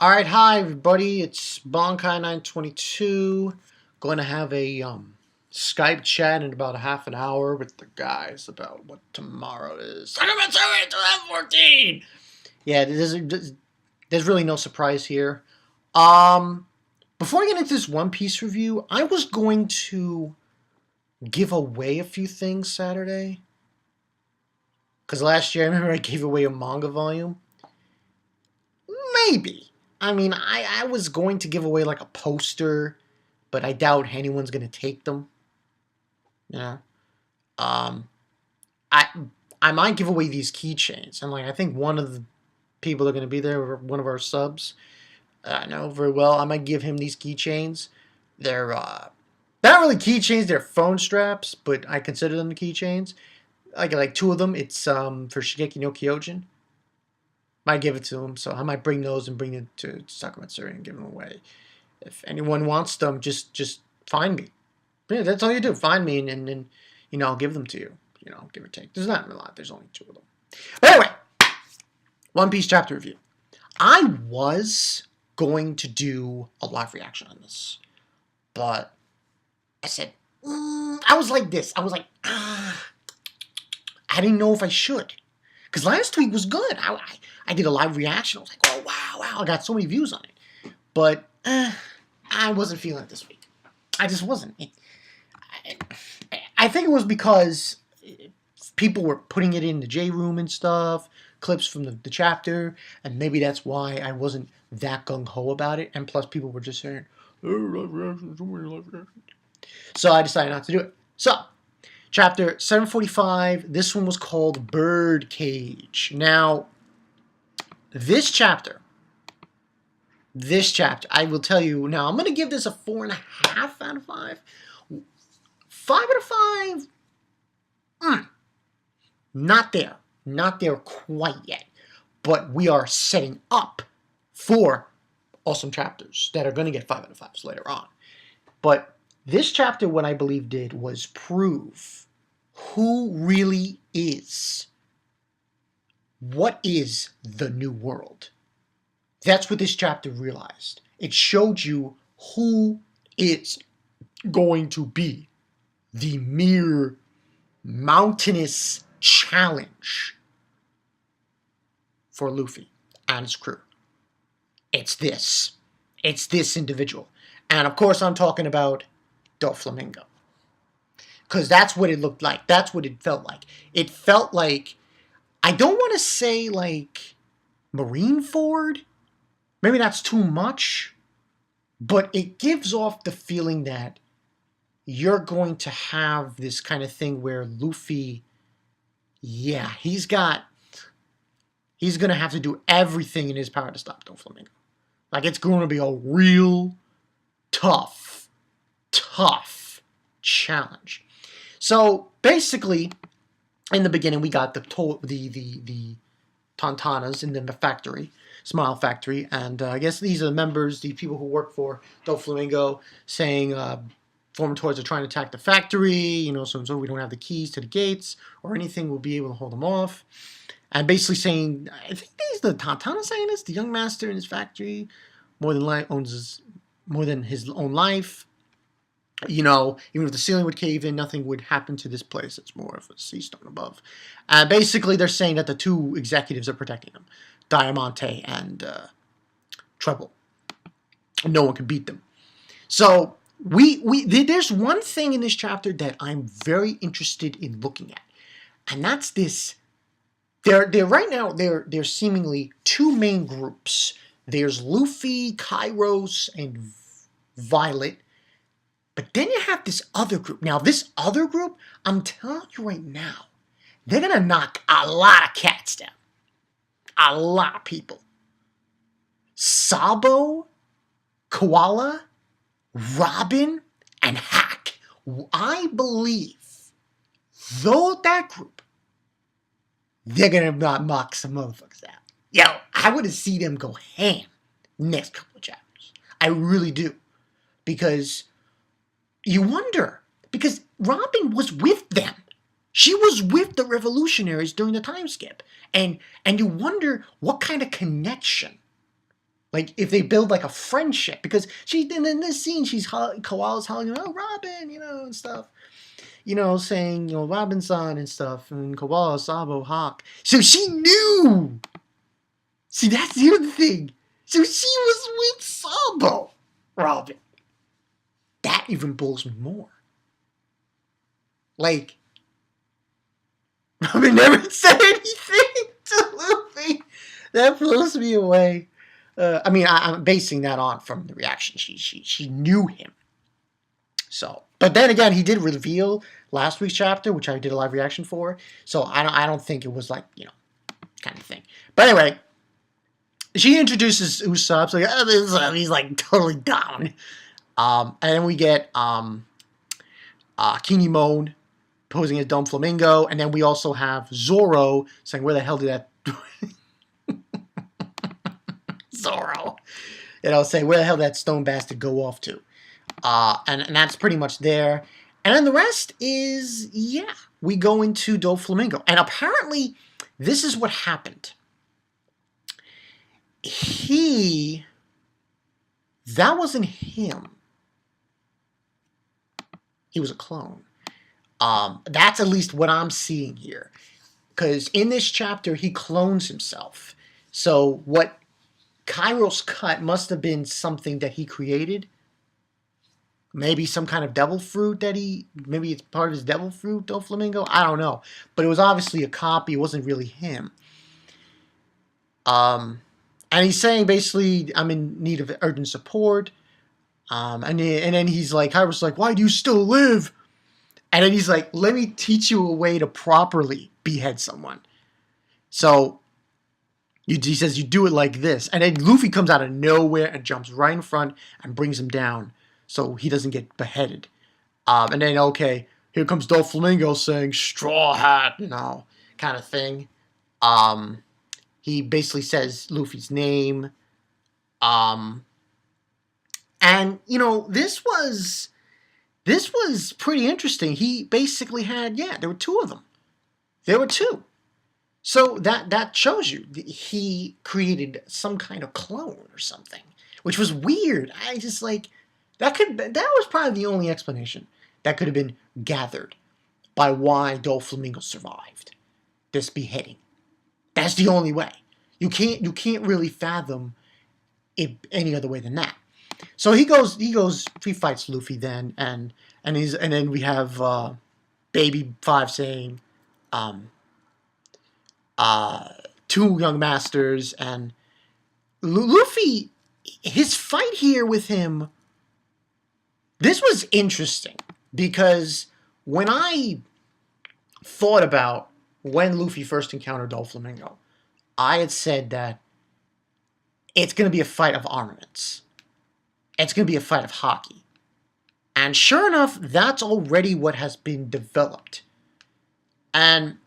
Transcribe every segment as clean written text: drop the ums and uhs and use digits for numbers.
Alright, hi everybody, it's Bonkai922. Going to have a Skype chat in about a half an hour with the guys about what tomorrow is. 2014! Yeah, there's really no surprise here. Before I get into this One Piece review, I was going to give away a few things Saturday. Because last year I remember I gave away a manga volume. Maybe. I mean, I was going to give away like a poster, but I doubt anyone's going to take them. Yeah. I might give away these keychains. And like I think one of the people that are going to be there, one of our subs, I know very well, I might give him these keychains. They're not really keychains, they're phone straps, but I consider them the keychains. Like two of them, it's for Shigeki no Kyojin. Might give it to him, so I might bring those and bring it to Sakura and give them away. If anyone wants them, just find me. Yeah, that's all you do. Find me, and then I'll give them to you. Give or take. There's not a lot. There's only two of them. But anyway, One Piece chapter review. I was going to do a live reaction on this, but I said I was like this. I was like, I didn't know if I should, because last week was good. I did a live reaction. I was like, oh, wow, I got so many views on it. But I wasn't feeling it this week. I just wasn't. I think it was because people were putting it in the J room and stuff, clips from the chapter, and maybe that's why I wasn't that gung-ho about it. And plus, people were just saying, oh, live reactions, so many live reactions. So I decided not to do it. So, chapter 745, this one was called Birdcage. Now, this chapter, I will tell you now, I'm going to give this a 4.5 out of 5. 5 out of 5, not there. Not there quite yet. But we are setting up for awesome chapters that are going to get 5 out of 5s later on. But this chapter, what I believe did was prove who really is. What is the new world? That's what this chapter realized. It showed you who is going to be the mere mountainous challenge for Luffy and his crew. It's this. It's this individual. And of course I'm talking about Doflamingo. Because that's what it looked like. That's what it felt like. It felt like, I don't want to say like Marineford. Maybe that's too much. But it gives off the feeling that you're going to have this kind of thing where Luffy, yeah, he's going to have to do everything in his power to stop Doflamingo. Like, it's going to be a real tough challenge. So, basically, in the beginning, we got the Tantanas in the factory, Smile Factory, and I guess these are the members, the people who work for Doflamingo, saying former toys are trying to attack the factory, so we don't have the keys to the gates or anything, we'll be able to hold them off. And basically saying, I think these the Tantana saying this, the young master in his factory owns more than his own life. Even if the ceiling would cave in, nothing would happen to this place. It's more of a sea stone above. And basically, they're saying that the two executives are protecting them, Diamante and Treble. No one can beat them. So there's one thing in this chapter that I'm very interested in looking at, and that's this. Right now they're seemingly two main groups. There's Luffy, Kairos, and Violet. But then you have this other group. Now, this other group, I'm telling you right now, they're going to knock a lot of cats down. A lot of people. Sabo, Kaola, Robin, and Hack. I believe, though that group, they're going to knock some motherfuckers out. Yo, I want to see them go ham next couple of chapters. I really do. Because you wonder, because Robin was with them. She was with the revolutionaries during the time skip. And you wonder what kind of connection Like, if they build, like, a friendship. Because and in this scene, Koala's hollering, oh, Robin, and stuff. Saying, Robinson and stuff. And Koala, Sabo, Hawk. So she knew! See, that's the other thing. So she was with Sabo, Robin. That even blows me more. Like, Robin never said anything to Luffy. That blows me away. I'm basing that on from the reaction. She knew him. So, but then again, he did reveal last week's chapter, which I did a live reaction for. So I don't think it was like kind of thing. But anyway, she introduces Usopp. Like, oh, he's like totally down. And then we get Kinemon posing as Doflamingo, and then we also have Zoro saying, "Where the hell did that?" Zoro, saying, "Where the hell did that stone bastard go off to?" And that's pretty much there. And then the rest is, we go into Doflamingo. And apparently, this is what happened. That wasn't him. He was a clone. That's at least what I'm seeing here. Because in this chapter, he clones himself. So what Kairos cut must have been something that he created. Maybe some kind of devil fruit maybe it's part of his devil fruit, Doflamingo. I don't know. But it was obviously a copy. It wasn't really him. And he's saying basically, I'm in need of urgent support. And then he's like, Kairos like, why do you still live? And then he's like, let me teach you a way to properly behead someone. So he says, you do it like this. And then Luffy comes out of nowhere and jumps right in front and brings him down so he doesn't get beheaded. And then, okay, here comes Doflamingo saying, straw hat, kind of thing. He basically says Luffy's name. And, this was pretty interesting. He basically had, there were two of them. There were two. So that shows you he created some kind of clone or something, which was weird. I just that was probably the only explanation that could have been gathered by why Doflamingo survived this beheading. That's the only way. You can't really fathom it any other way than that. So he fights Luffy then, and then we have Baby 5 saying, two young masters, and Luffy, his fight here with him, this was interesting, because when I thought about when Luffy first encountered Doflamingo, I had said that it's going to be a fight of armaments. It's going to be a fight of hockey. And sure enough, that's already what has been developed. And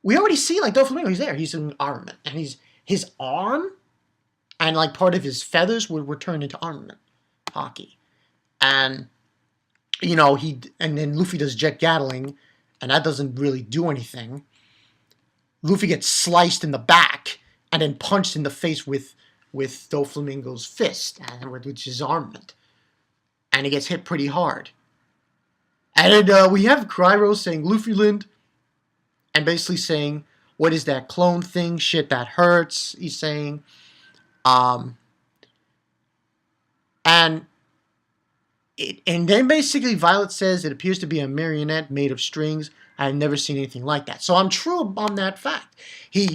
we already see, Doflamingo, he's there. He's in armament. And his arm and, part of his feathers were turned into armament. Hockey. And, and then Luffy does jet Gatling, and that doesn't really do anything. Luffy gets sliced in the back, and then punched in the face with Doflamingo's fist, which is armament. And he gets hit pretty hard. And then we have Kairos saying, Luffyland, and basically saying, what is that clone thing? Shit, that hurts, he's saying. And then basically Violet says, it appears to be a marionette made of strings. I have never seen anything like that. So I'm true on that fact. He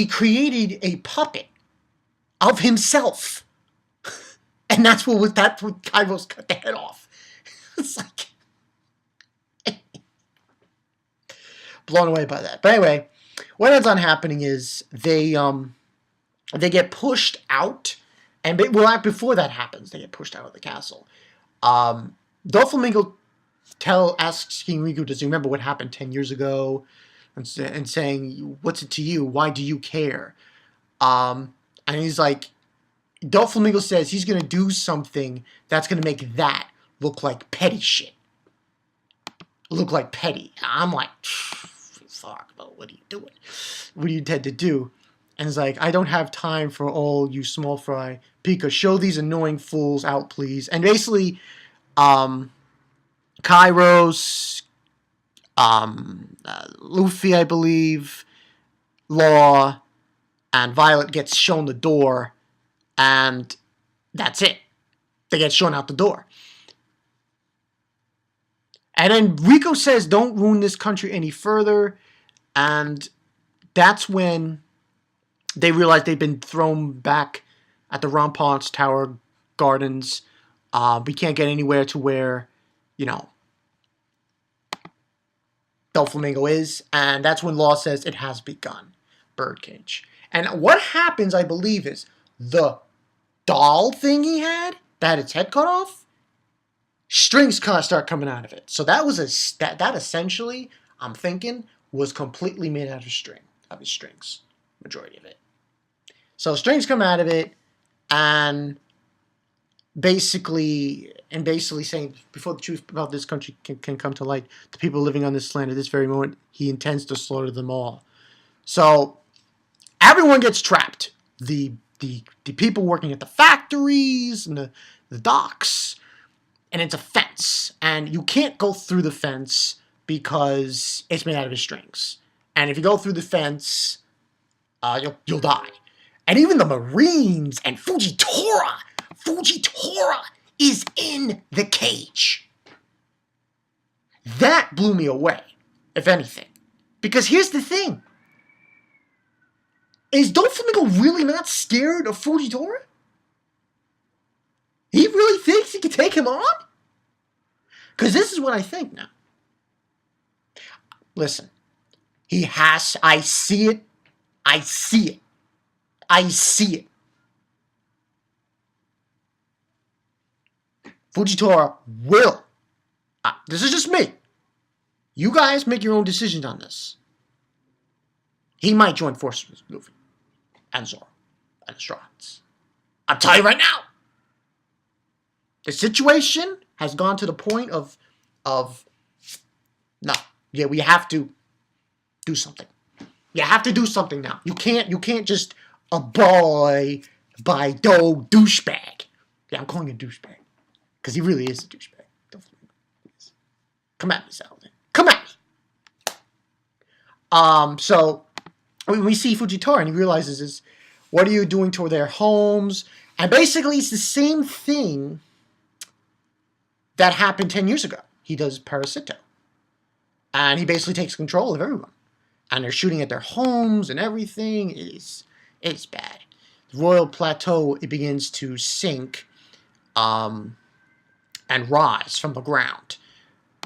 created a puppet of himself. And that's what Kairos cut the head off. It's blown away by that. But anyway, what ends on happening is they get pushed out, and before that happens, they get pushed out of the castle. Doflamingo asks King Riku, does he remember what happened 10 years ago? And saying, what's it to you? Why do you care? And he's like, Doflamingo says he's going to do something that's going to make that look like petty shit. Look like petty. I'm like, fuck, but what are you doing? What do you intend to do? And it's like, I don't have time for all you small fry. Pika, show these annoying fools out, please. And basically, Kairos, Luffy, I believe, Law, and Violet gets shown the door, and that's it. They get shown out the door. And then Rico says, don't ruin this country any further. And that's when they realize they've been thrown back at the Ramparts Tower Gardens. We can't get anywhere to where, Doflamingo is. And that's when Law says it has begun. Birdcage. And what happens, I believe, is the doll thing he had, that had its head cut off, strings kind of start coming out of it. So that was that essentially, I'm thinking, was completely made out of his strings, majority of it. So strings come out of it, and basically saying, before the truth about this country can come to light, the people living on this land at this very moment, he intends to slaughter them all. So everyone gets trapped. The people working at the factories and the docks, and it's a fence, and you can't go through the fence because it's made out of his strings. And if you go through the fence, you'll die. And even the Marines and Fujitora is in the cage. That blew me away, if anything. Because here's the thing. Is Doflamingo really not scared of Fujitora? He really thinks he can take him on? Because this is what I think now. Listen. I see it. Fujitora will. This is just me. You guys make your own decisions on this. He might join forces with Luffy and Zoro and the Straw Hats. I'm telling you right now. The situation has gone to the point of no. Yeah, we have to do something. You have to do something now. You can't just abide by douchebag. Yeah, I'm calling him a douchebag. Because he really is a douchebag. Come at me, Saladin. Come at me. So we see Fujitora, and he realizes what are you doing to their homes? And basically, it's the same thing that happened 10 years ago. He does Parasito. And he basically takes control of everyone. And they're shooting at their homes and everything. It's bad. The Royal Plateau, it begins to sink and rise from the ground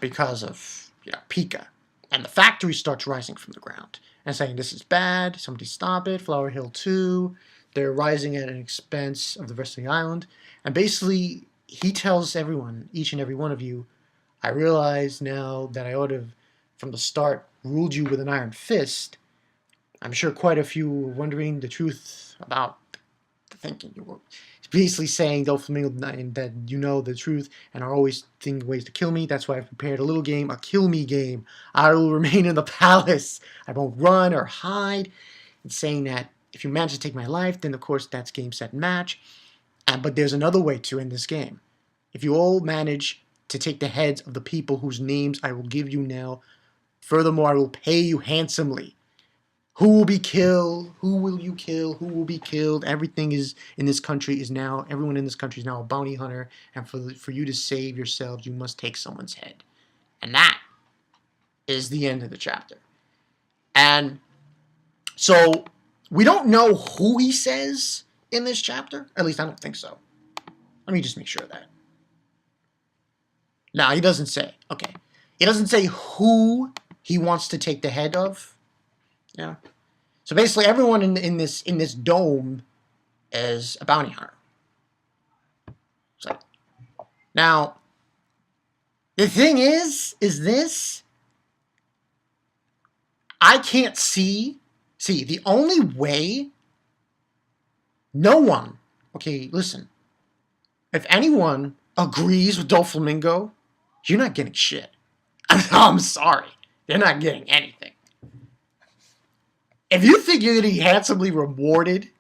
because of Pika. And the factory starts rising from the ground and saying, this is bad, somebody stop it, Flower Hill 2. They're rising at an expense of the rest of the island. And basically, he tells everyone, each and every one of you, I realize now that I ought to have, from the start, ruled you with an iron fist. I'm sure quite a few were wondering the truth about the thinking you were. He's basically saying, Doflamingo, that you know the truth and are always thinking ways to kill me. That's why I've prepared a little game, a kill me game. I will remain in the palace. I won't run or hide. It's saying that if you manage to take my life, then of course that's game, set, match. But there's another way to end this game. If you all manage to take the heads of the people whose names I will give you now, furthermore, I will pay you handsomely. Who will be killed? Who will you kill? Who will be killed? Everything is in this country is now, everyone in this country is now a bounty hunter. And for you to save yourselves, you must take someone's head. And that is the end of the chapter. And so we don't know who he says in this chapter. At least I don't think so. Let me just make sure of that. No, he doesn't say. Okay. He doesn't say who he wants to take the head of. Yeah. So basically, everyone in this dome is a bounty hunter. So now, the thing is this. I can't see the only way. No one. Okay, listen. If anyone agrees with Doflamingo, you're not getting shit. I'm sorry. They're not getting anything. If you think you're gonna be handsomely rewarded,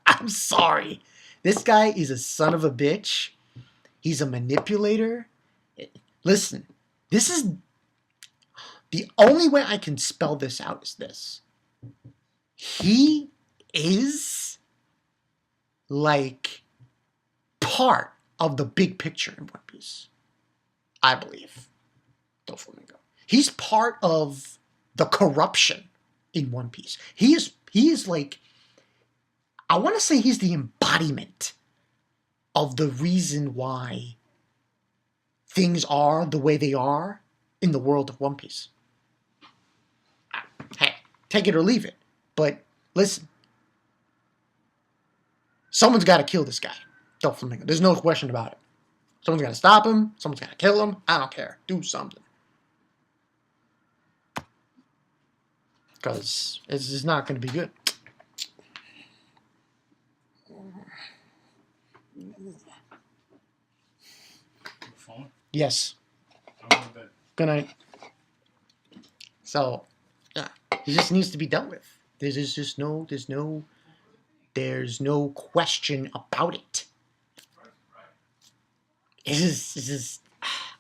I'm sorry. This guy is a son of a bitch. He's a manipulator. Listen, this is the only way I can spell this out is this. He is like part of the big picture in One Piece. I believe. Doflamingo. He's part of the corruption in One Piece. He is like, I want to say he's the embodiment of the reason why things are the way they are in the world of One Piece. Hey, take it or leave it. But listen, someone's got to kill this guy, Doflamingo. There's no question about it. Someone's got to stop him. Someone's got to kill him. I don't care. Do something. Because it's just not going to be good. Phone? Yes. Bed. Good night. So, yeah, it just needs to be dealt with. There's no question about it. This is,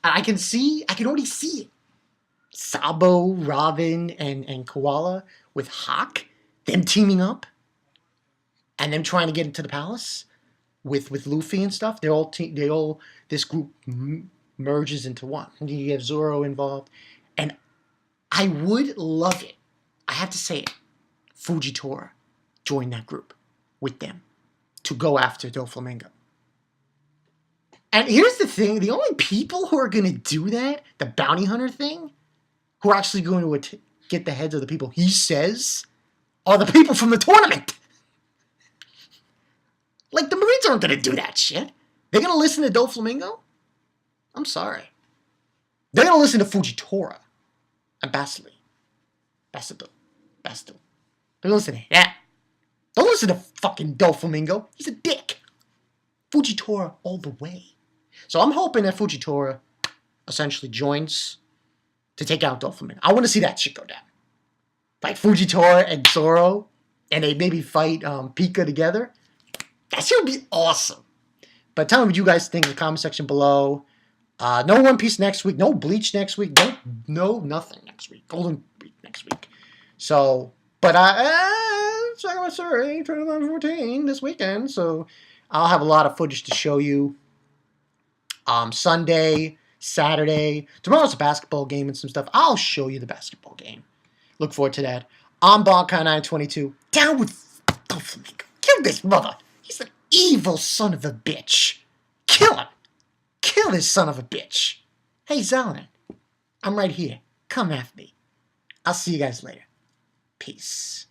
I can already see it. Sabo, Robin, and Koala with Hawk, them teaming up, and them trying to get into the palace with Luffy and stuff. This group merges into one. And you have Zoro involved, and I would love it. I have to say it. Fujitora join that group with them to go after Doflamingo. And here's the thing, the only people who are going to do that, the bounty hunter thing, who are actually going to get the heads of the people he says, are the people from the tournament. Like, the Marines aren't going to do that shit. They're going to listen to Doflamingo? I'm sorry. They're going to listen to Fujitora and Basile. Basile. They're going to listen to that. Don't listen to fucking Doflamingo. He's a dick. Fujitora all the way. So I'm hoping that Fujitora essentially joins to take out Doflamingo. I want to see that shit go down. Like Fujitora and Zoro, and they maybe fight Pika together. That shit would be awesome. But tell me what you guys think in the comment section below. No One Piece next week. No Bleach next week. No nothing next week. Golden Week next week. So, but sorry, 2014 this weekend. So I'll have a lot of footage to show you. Sunday, Saturday. Tomorrow's a basketball game and some stuff. I'll show you the basketball game. Look forward to that. I'm Bonkai922. Down with Doflamingo. Kill this mother. He's an evil son of a bitch. Kill him. Kill this son of a bitch. Hey, Zalman. I'm right here. Come after me. I'll see you guys later. Peace.